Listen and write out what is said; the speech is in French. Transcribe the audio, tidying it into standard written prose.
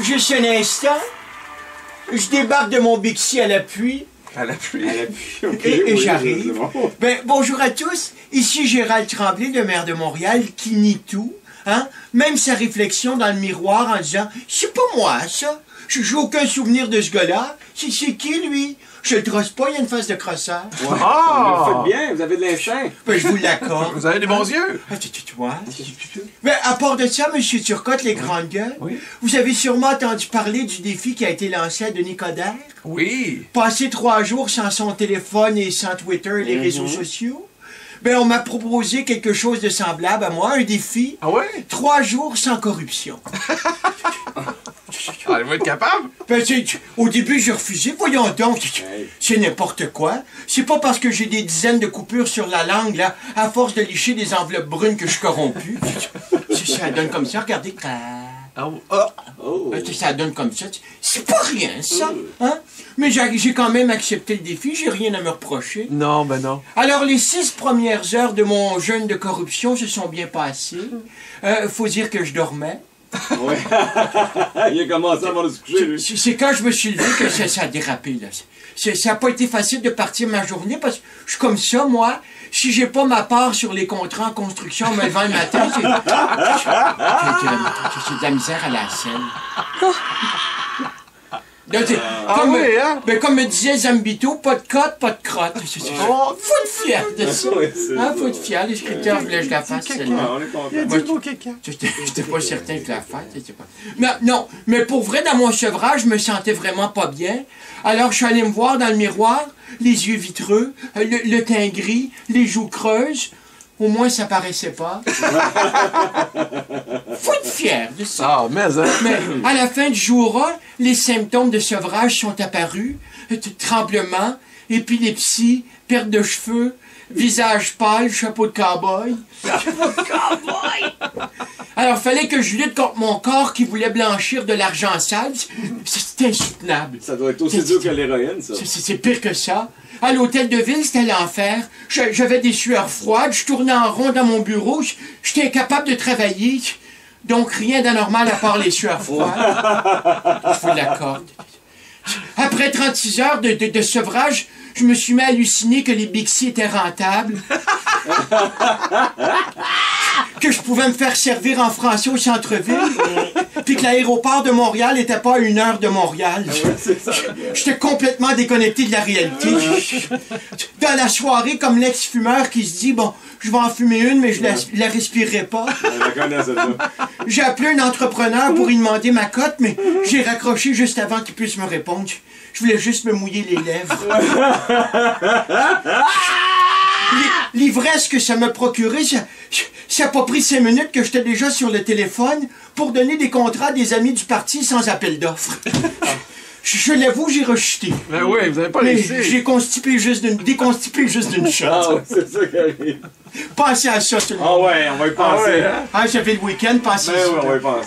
Juste un instant. Je débarque de mon Bixi à l'appui. À l'appui. À l'appui, ok. Et oui, j'arrive. bon. Ben, bonjour à tous. Ici Gérald Tremblay, le maire de Montréal, qui nie tout. Hein? Même sa réflexion dans le miroir en disant « C'est pas moi, ça. J'ai aucun souvenir de ce gars-là. C'est qui, lui? Je le trosse pas, il a une face de crosseur. » Ouais. Ah! Vous le faites bien, vous avez de l'instinct. Ben, je vous l'accorde. Vous avez des bons yeux. Ah, tu vois? Ben, à part de ça, M. Turcotte, les grandes gueules, Oui. vous avez sûrement entendu parler du défi qui a été lancé à Denis Coderre? Oui. Passer 3 jours sans son téléphone et sans Twitter et les réseaux sociaux? Ben, on m'a proposé quelque chose de semblable à moi, un défi. Ah ouais? 3 jours sans corruption. Allez-vous être capable? Ben, au début, j'ai refusé. Voyons donc, c'est n'importe quoi. C'est pas parce que j'ai des dizaines de coupures sur la langue, là, à force de licher des enveloppes brunes que je suis corrompu. Ça donne comme ça, regardez. Ah, ah. Oh. Ça donne comme ça. C'est pas rien, ça. Hein? Mais j'ai quand même accepté le défi, j'ai rien à me reprocher. Non, ben non. Alors, les 6 premières heures de mon jeûne de corruption se sont bien passées. Faut dire que je dormais. Ouais. Il a commencé avant de se coucher, lui. C'est quand je me suis levé que ça a dérapé, là. Ça n'a pas été facile de partir ma journée parce que je suis comme ça, moi. Si j'ai pas ma part sur les contrats en construction me levant le matin, j'ai de la misère à la scène. Comme me disait Zambito, pas de cote, pas de crotte. Faut être fier de ça. Faut être fier. Les scripteurs voulaient que je la fasse, celle-là. On est content. Il a dit beau caca. J'étais pas certain que je la fasse. Non, mais pour vrai, dans mon sevrage, je me sentais vraiment pas bien. Alors, je suis allé me voir dans le miroir, les yeux vitreux, le teint gris, les joues creuses. Au moins, ça paraissait pas. Faut être fier de ça. Ah, mais hein. Mais à la fin du jour, les symptômes de sevrage sont apparus. Tremblement, épilepsie, perte de cheveux, visage pâle, chapeau de cow-boy. Chapeau de cow-boy! Alors, fallait que je lutte contre mon corps qui voulait blanchir de l'argent sale. C'était insoutenable. Ça doit être aussi dur que l'héroïne, ça. C'est pire que ça. À l'hôtel de ville, c'était l'enfer. J'avais des sueurs froides, je tournais en rond dans mon bureau, j'étais incapable de travailler. Donc rien d'anormal à part les sueurs froides. Je vous l'accorde. Après 36 heures de sevrage, je me suis mis à halluciner que les Bixi étaient rentables. Que je pouvais me faire servir en français au centre-ville. Puis que l'aéroport de Montréal n'était pas à 1 heure de Montréal. J'étais complètement déconnecté de la réalité. Dans la soirée, comme l'ex-fumeur qui se dit, bon, je vais en fumer une, mais je la respirerai pas. J'ai appelé un entrepreneur pour lui demander ma cote, mais j'ai raccroché juste avant qu'il puisse me répondre. Je voulais juste me mouiller les lèvres. L'ivresse que ça m'a procuré, ça n'a pas pris 5 minutes que j'étais déjà sur le téléphone pour donner des contrats à des amis du parti sans appel d'offres. Je l'avoue, j'ai rechuté. Ben oui, vous avez pas Mais réussi. j'ai déconstipé juste d'une shot. Ah ouais, c'est ça qui arrive. Pensez à ça, tout le monde. Ah ouais, on va y penser. Ah ouais, hein? J'avais le week-end, pensez Ben à ça. ouais, on va y penser.